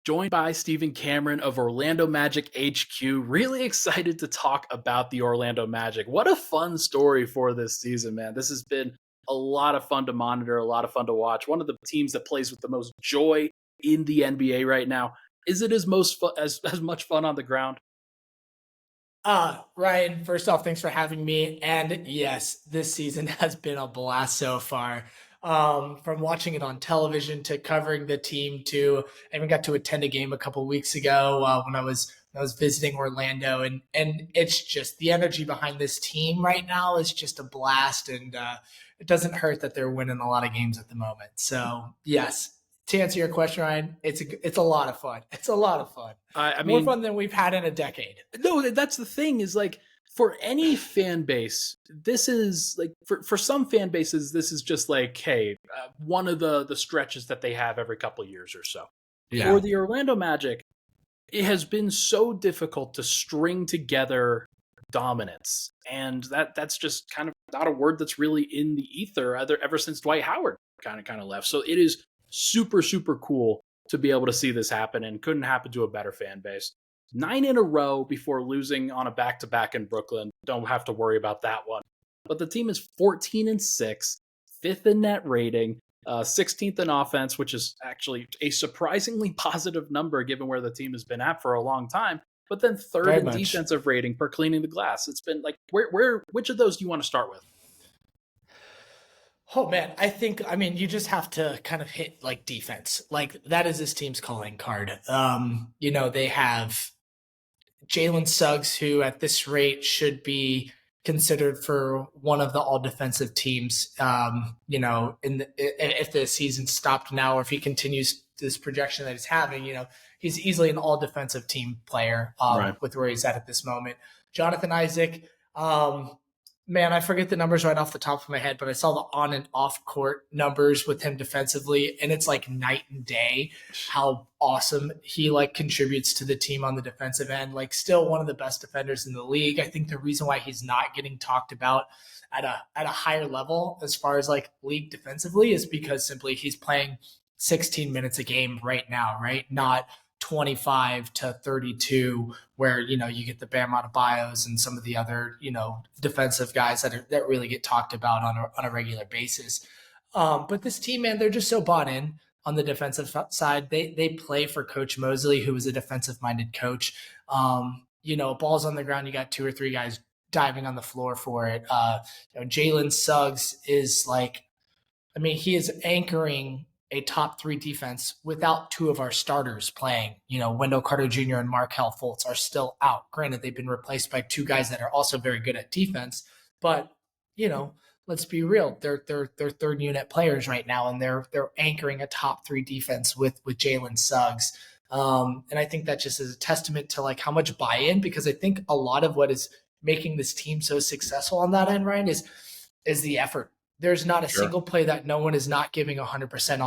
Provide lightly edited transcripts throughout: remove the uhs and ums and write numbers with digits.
joined by Stephen Cameron of Orlando Magic HQ. Really excited to talk about the Orlando Magic. What a fun story for this season, man. This has been a lot of fun to monitor, a lot of fun to watch. One of the teams that plays with the most joy in the NBA right now. Is it as much fun on the ground? Ryan, first off, thanks for having me. And yes, this season has been a blast so far. From watching it on television to covering the team to I even got to attend a game a couple weeks ago when I was visiting Orlando, and it's just the energy behind this team right now is just a blast, and it doesn't hurt that they're winning a lot of games at the moment. So yes, to answer your question, Ryan, it's a lot of fun. It's a lot of fun. I More mean, fun than we've had in a decade. no, that's the thing is like for any fan base, this is like for some fan bases, this is just like, hey, one of the stretches that they have every couple of years or so. For Yeah. the Orlando Magic, it has been so difficult to string together dominance, and that's just kind of not a word that's really in the ether ever since Dwight Howard kind of left. So it is super cool to be able to see this happen, and couldn't happen to a better fan base. 9 in a row before losing on a back to back in Brooklyn. Don't have to worry about that one. But the team is 14-6, fifth in net rating, 16th in offense, which is actually a surprisingly positive number given where the team has been at for a long time. But then third Very in much. defensive rating per cleaning the glass. It's been like which of those do you want to start with? Oh man, I mean you just have to kind of hit like defense. Like that is this team's calling card. They have Jalen Suggs, who at this rate should be considered for one of the all defensive teams. If the season stopped now, or if he continues this projection that he's having, he's easily an all defensive team player Right. with where he's at this moment. Jonathan Isaac, um, man, I forget the numbers right off the top of my head, but I saw the on and off court numbers with him defensively, and it's like night and day how awesome he like contributes to the team on the defensive end. Like still one of the best defenders in the league. I think the reason why he's not getting talked about at a higher level as far as like league defensively is because simply he's playing 16 minutes a game right now, right? Not 25 to 32 where you get the Bam Adebayos and some of the other defensive guys that really get talked about on a regular basis. But this team, man, they're just so bought in on the defensive side. They play for Coach Mosley, who is a defensive minded coach. Balls on the ground, you got two or three guys diving on the floor for it. Jalen Suggs is like, I mean, he is anchoring a top three defense without two of our starters playing. Wendell Carter Jr. and Markelle Fultz are still out. Granted, they've been replaced by two guys that are also very good at defense, but you know, let's be real. They're third unit players right now, and they're anchoring a top three defense with Jalen Suggs. And I think that just is a testament to like how much buy-in, because I think a lot of what is making this team so successful on that end, Ryan, is the effort. There's not a Sure. single play that no one is not giving 100%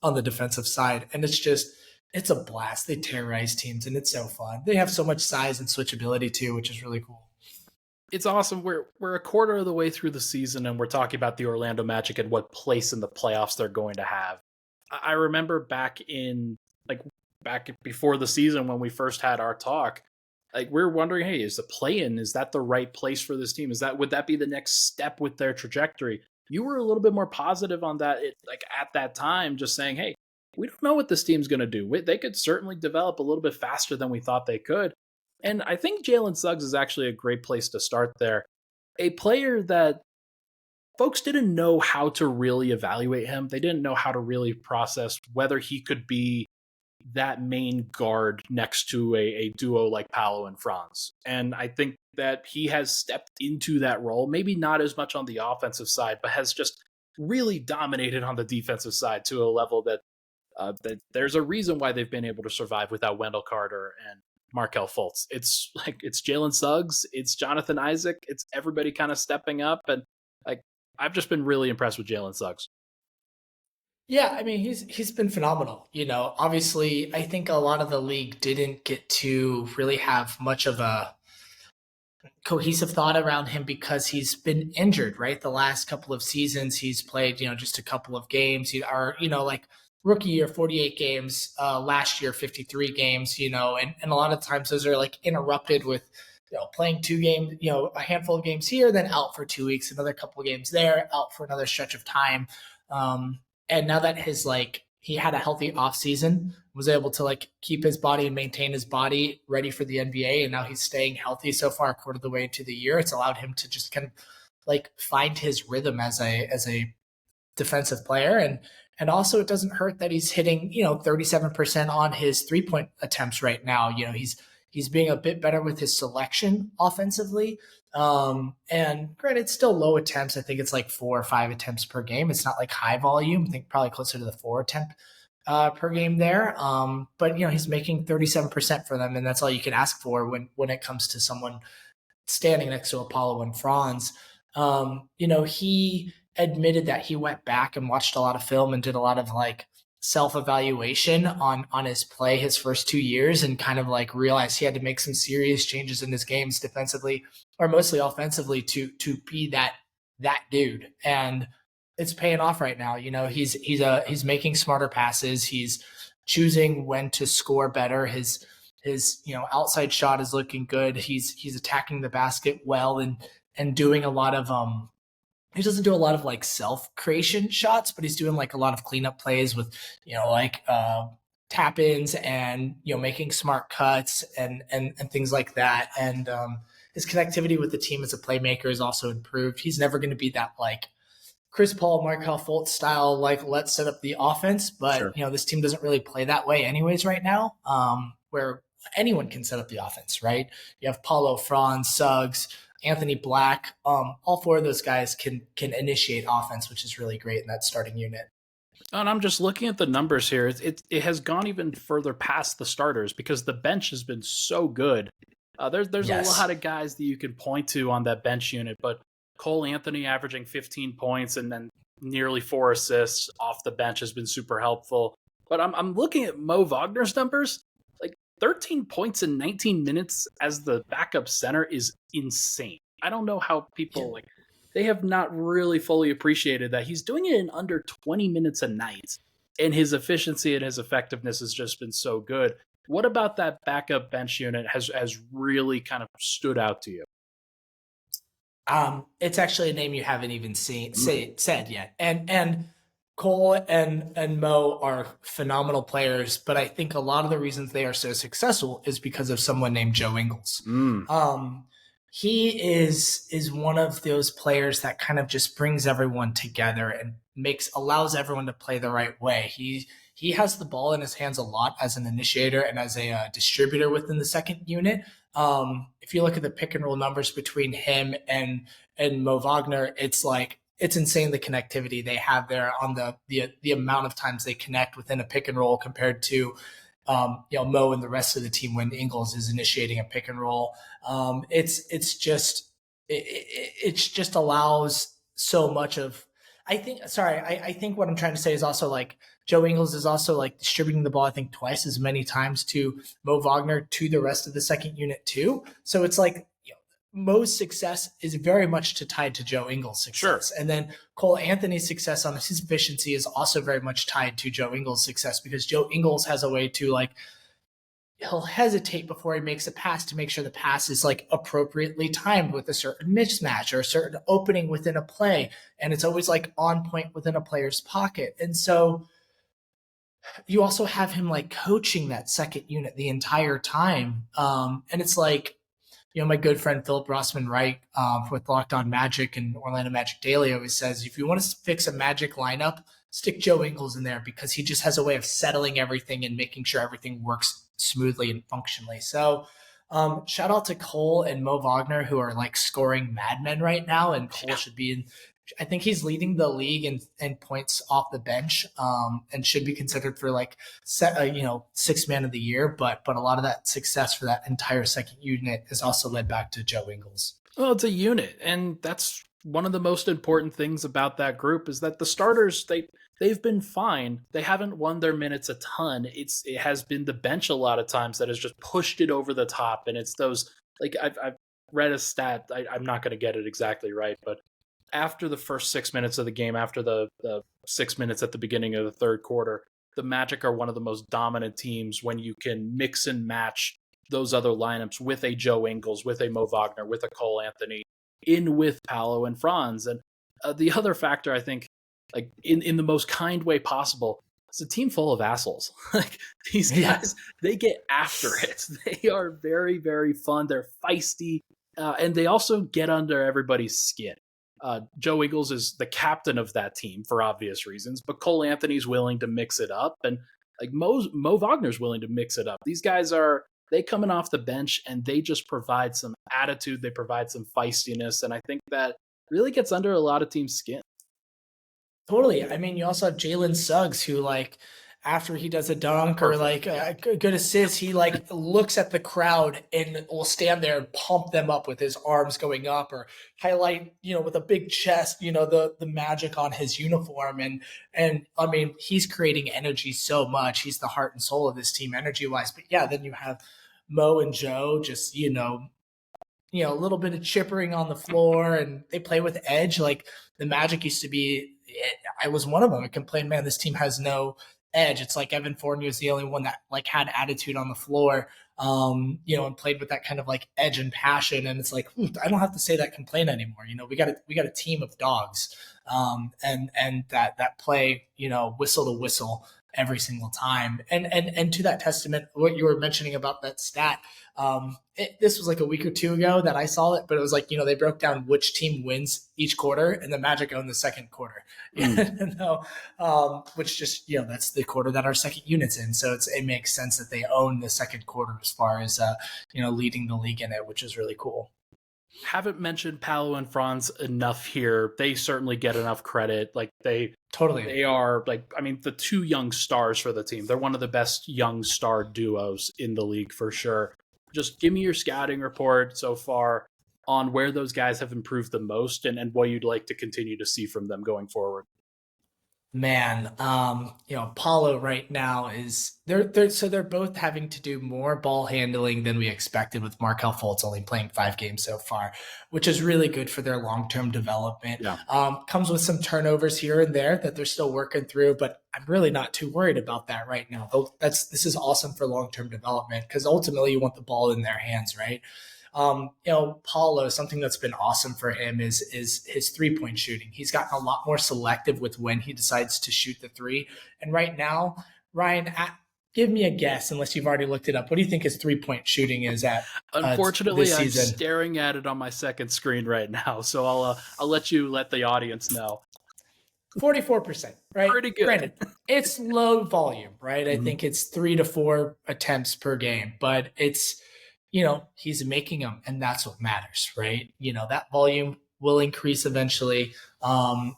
on the defensive side, and it's a blast. They terrorize teams, and it's so fun. They have so much size and switchability too, which is really cool. It's awesome. We're a quarter of the way through the season, and we're talking about the Orlando Magic and what place in the playoffs they're going to have. I remember back before the season when we first had our talk, like we were wondering, hey, is the play-in, is that the right place for this team? Would that be the next step with their trajectory? You were a little bit more positive on that, like at that time, just saying, hey, we don't know what this team's going to do. They could certainly develop a little bit faster than we thought they could. And I think Jalen Suggs is actually a great place to start there. A player that folks didn't know how to really evaluate him. They didn't know how to really process whether he could be that main guard next to a duo like Paolo and Franz. And I think that he has stepped into that role, maybe not as much on the offensive side, but has just really dominated on the defensive side to a level that there's a reason why they've been able to survive without Wendell Carter and Markelle Fultz. It's Jalen Suggs, it's Jonathan Isaac, it's everybody kind of stepping up, and like I've just been really impressed with Jalen Suggs. Yeah, I mean he's been phenomenal. Obviously, I think a lot of the league didn't get to really have much of a cohesive thought around him because he's been injured, right? The last couple of seasons he's played, just a couple of games. Like rookie year 48 games, last year 53 games, and a lot of times those are like interrupted with playing 2 games, a handful of games here, then out for 2 weeks, another couple of games there, out for another stretch of time. And now that he had a healthy off season, was able to like keep his body and maintain his body ready for the NBA, and now he's staying healthy so far, a quarter of the way into the year. It's allowed him to just kind of like find his rhythm as a defensive player. And also it doesn't hurt that he's hitting 37% on his 3-point attempts right now. He's being a bit better with his selection offensively. And granted, still low attempts. I think it's like 4 or 5 attempts per game. It's not like high volume. I think probably closer to the 4 attempt per game there. But he's making 37% for them, and that's all you can ask for when it comes to someone standing next to Apollo and Franz. He admitted that he went back and watched a lot of film and did a lot of like self-evaluation on his play his first 2 years, and kind of like realized he had to make some serious changes in his games defensively, or mostly offensively, to be that dude. And it's paying off right now. He's making smarter passes. He's choosing when to score better. His outside shot is looking good. He's attacking the basket well, and doing a lot of he doesn't do a lot of like self creation shots, but he's doing like a lot of cleanup plays with tap ins, and making smart cuts and things like that. And his connectivity with the team as a playmaker is also improved. He's never going to be that like Chris Paul, Markelle Fultz style, like let's set up the offense, but Sure. this team doesn't really play that way anyways right now, where anyone can set up the offense, right? You have Paolo, Franz, Suggs, Anthony Black. All 4 of those guys can initiate offense, which is really great in that starting unit. And I'm just looking at the numbers here. It has gone even further past the starters because the bench has been so good. There's a Yes. lot of guys that you can point to on that bench unit, but Cole Anthony averaging 15 points and then nearly 4 assists off the bench has been super helpful. But I'm looking at Mo Wagner's numbers. Like 13 points in 19 minutes as the backup center is insane. I don't know how people they have not really fully appreciated that he's doing it in under 20 minutes a night, and his efficiency and his effectiveness has just been so good. What about that backup bench unit has really kind of stood out to you? It's actually a name you haven't even said yet. And Cole and Mo are phenomenal players, but I think a lot of the reasons they are so successful is because of someone named Joe Ingles. He is one of those players that kind of just brings everyone together and allows everyone to play the right way. He has the ball in his hands a lot as an initiator and as a distributor within the second unit. If you look at the pick and roll numbers between him and Mo Wagner, it's insane the connectivity they have there on the amount of times they connect within a pick and roll compared to Mo and the rest of the team when Ingles is initiating a pick and roll. It's just allows so much of. I think what I'm trying to say is also like Joe Ingles is also like distributing the ball, I think, twice as many times to Mo Wagner to the rest of the second unit too. So it's like Mo's success is very much tied to Joe Ingles' success. Sure. And then Cole Anthony's success on his efficiency is also very much tied to Joe Ingles' success, because Joe Ingles has a way to like, he'll hesitate before he makes a pass to make sure the pass is like appropriately timed with a certain mismatch or a certain opening within a play. And it's always like on point within a player's pocket. And so you also have him like coaching that second unit the entire time. And it's like, my good friend Philip Rossman Wright with Locked On Magic and Orlando Magic Daily always says, if you want to fix a Magic lineup, stick Joe Ingles in there, because he just has a way of settling everything and making sure everything works smoothly and functionally. So shout out to Cole and Mo Wagner, who are like scoring madmen right now. And Cole should be in, I think he's leading the league in points off the bench, and should be considered for like sixth man of the year. But a lot of that success for that entire second unit is also led back to Joe Ingles. Well, it's a unit, and that's one of the most important things about that group is that the starters they've been fine. They haven't won their minutes a ton. It has been the bench a lot of times that has just pushed it over the top, and it's those like I've read a stat. I'm not going to get it exactly right, but after the first 6 minutes of the game, after the 6 minutes at the beginning of the third quarter, the Magic are one of the most dominant teams when you can mix and match those other lineups with a Joe Ingles, with a Mo Wagner, with a Cole Anthony, in with Paolo and Franz. And the other factor, I think, like in the most kind way possible, it's a team full of assholes. Like these guys, they get after it. They are very, very fun. They're feisty, and they also get under everybody's skin. Joe Ingles is the captain of that team for obvious reasons, but Cole Anthony's willing to mix it up, and like Mo Wagner's willing to mix it up. These guys they coming off the bench and they just provide some attitude. They provide some feistiness, and I think that really gets under a lot of teams' skin. Totally. I mean, you also have Jalen Suggs, who like after he does a dunk or like a good assist, he like looks at the crowd and will stand there and pump them up with his arms going up, or highlight, with a big chest, the magic on his uniform. And I mean, he's creating energy so much. He's the heart and soul of this team energy wise. But yeah, then you have Mo and Joe just, a little bit of chippering on the floor, and they play with edge. Like the Magic used to be, I was one of them. I complained, man, this team has no edge. It's like Evan Fournier is the only one that like had attitude on the floor, and played with that kind of like edge and passion. And it's like, I don't have to say that complaint anymore. We got a team of dogs, and that play, whistle to whistle every single time. And to that testament, what you were mentioning about that stat, this was like a week or two ago that I saw it, but it was like, they broke down which team wins each quarter, and the Magic own the second quarter, which just, that's the quarter that our second unit's in. So it makes sense that they own the second quarter as far as, leading the league in it, which is really cool. Haven't mentioned Paolo and Franz enough here. They certainly get enough credit. Like they are like, I mean, the two young stars for the team. They're one of the best young star duos in the league for sure. Just give me your scouting report so far on where those guys have improved the most and what you'd like to continue to see from them going forward. Man, Paolo right now is they're both having to do more ball handling than we expected, with Markelle Fultz only playing 5 games so far, which is really good for their long-term development. Yeah. Comes with some turnovers here and there that they're still working through, but I'm really not too worried about that right now. This is awesome for long-term development, because ultimately you want the ball in their hands, right? Paolo, something that's been awesome for him is his 3-point shooting. He's gotten a lot more selective with when he decides to shoot the 3. And right now, Ryan, give me a guess, unless you've already looked it up. What do you think his 3-point shooting is at? Unfortunately, this I'm season? Staring at it on my second screen right now, so I'll let the audience know. 44%, right? Pretty good. Granted, it's low volume, right? I think it's 3 to 4 attempts per game, but it's, he's making them, and that's what matters, right? That volume will increase eventually, and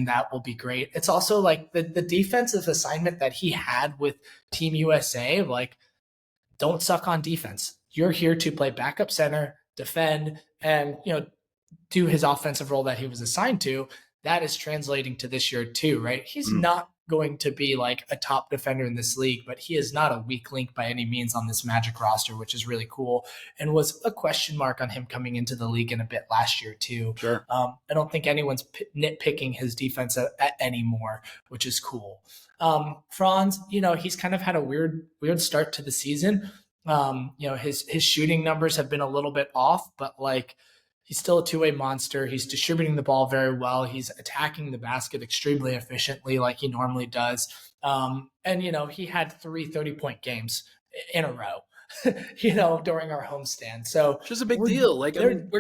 that will be great. It's also like the defensive assignment that he had with Team USA, like, don't suck on defense. You're here to play backup center, defend, and, do his offensive role that he was assigned to. That is translating to this year too, right? He's not going to be like a top defender in this league, but he is not a weak link by any means on this Magic roster, which is really cool, and was a question mark on him coming into the league in a bit last year too. Sure. I don't think anyone's nitpicking his defense anymore, which is cool. Franz, he's kind of had a weird start to the season. His shooting numbers have been a little bit off, but like, he's still a two-way monster. He's distributing the ball very well. He's attacking the basket extremely efficiently, like he normally does. And he had 3 30-point games in a row, during our homestand. So, which is a big deal. Like, I mean,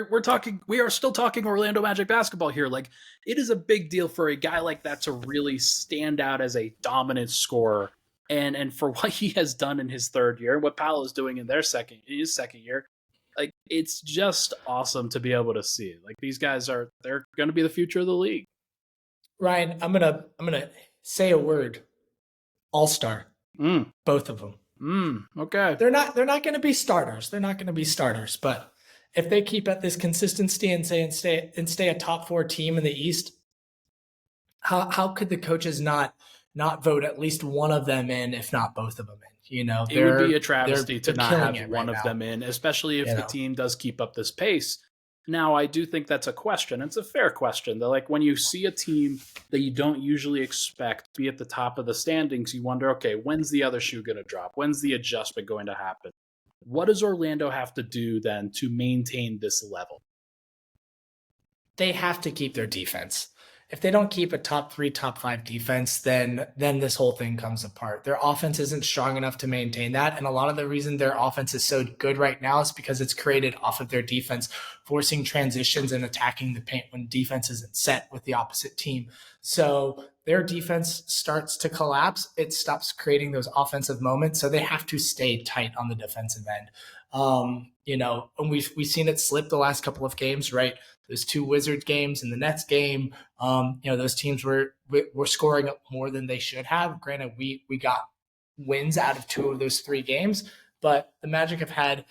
we are still talking Orlando Magic basketball here. Like, it is a big deal for a guy like that to really stand out as a dominant scorer. And for what he has done in his third year, what Paolo's doing in his second year, like, it's just awesome to be able to see. Like, these guys they're going to be the future of the league. Ryan, I'm gonna say a word. All-star. Both of them. Okay. They're not going to be starters. They're not going to be starters. But if they keep at this consistency and stay a top 4 team in the East, how could the coaches not vote at least one of them in, if not both of them in? It would be a travesty to not have one of them in, especially if the team does keep up this pace. Now, I do think that's a question. It's a fair question. That, like, when you see a team that you don't usually expect be at the top of the standings, you wonder, okay, when's the other shoe going to drop? When's the adjustment going to happen? What does Orlando have to do then to maintain this level? They have to keep their defense. If they don't keep a top 3, top 5 defense, then this whole thing comes apart. Their offense isn't strong enough to maintain that, and a lot of the reason their offense is so good right now is because it's created off of their defense, forcing transitions and attacking the paint when defense isn't set with the opposite team. So their defense starts to collapse. It stops creating those offensive moments, so they have to stay tight on the defensive end. And we've seen it slip the last couple of games, right? Those 2 Wizards games and the Nets game, those teams were scoring up more than they should have. Granted, we got wins out of 2 of those 3 games, but the Magic have had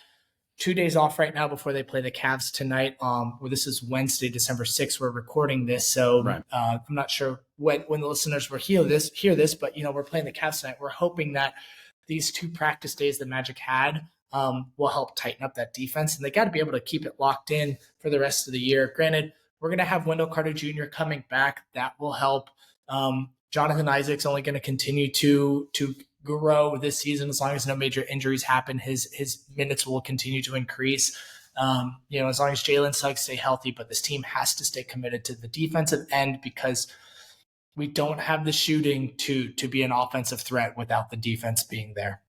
2 days off right now before they play the Cavs tonight. This is Wednesday, December 6th. We're recording this, so Right. I'm not sure when the listeners will hear this, but we're playing the Cavs tonight. We're hoping that these 2 practice days the Magic had will help tighten up that defense, and they got to be able to keep it locked in for the rest of the year. Granted, we're going to have Wendell Carter Jr. coming back. That will help. Jonathan Isaac's only going to continue to grow this season as long as no major injuries happen. His minutes will continue to increase. As long as Jalen Suggs stay healthy, but this team has to stay committed to the defensive end because we don't have the shooting to be an offensive threat without the defense being there.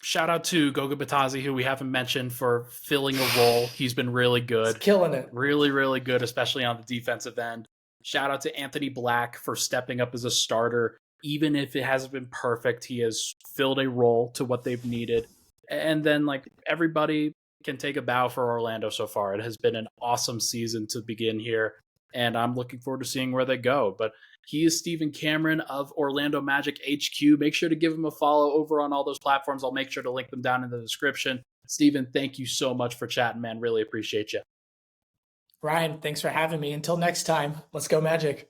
Shout out to Goga Batazzi, who we haven't mentioned, for filling a role. He's been really good. He's killing it. Really, really good, especially on the defensive end. Shout out to Anthony Black for stepping up as a starter. Even if it hasn't been perfect, he has filled a role to what they've needed. And then, like, everybody can take a bow for Orlando so far. It has been an awesome season to begin here, and I'm looking forward to seeing where they go. But he is Stephen Cameron of Orlando Magic HQ. Make sure to give him a follow over on all those platforms. I'll make sure to link them down in the description. Stephen, thank you so much for chatting, man. Really appreciate you. Ryan, thanks for having me. Until next time, let's go Magic.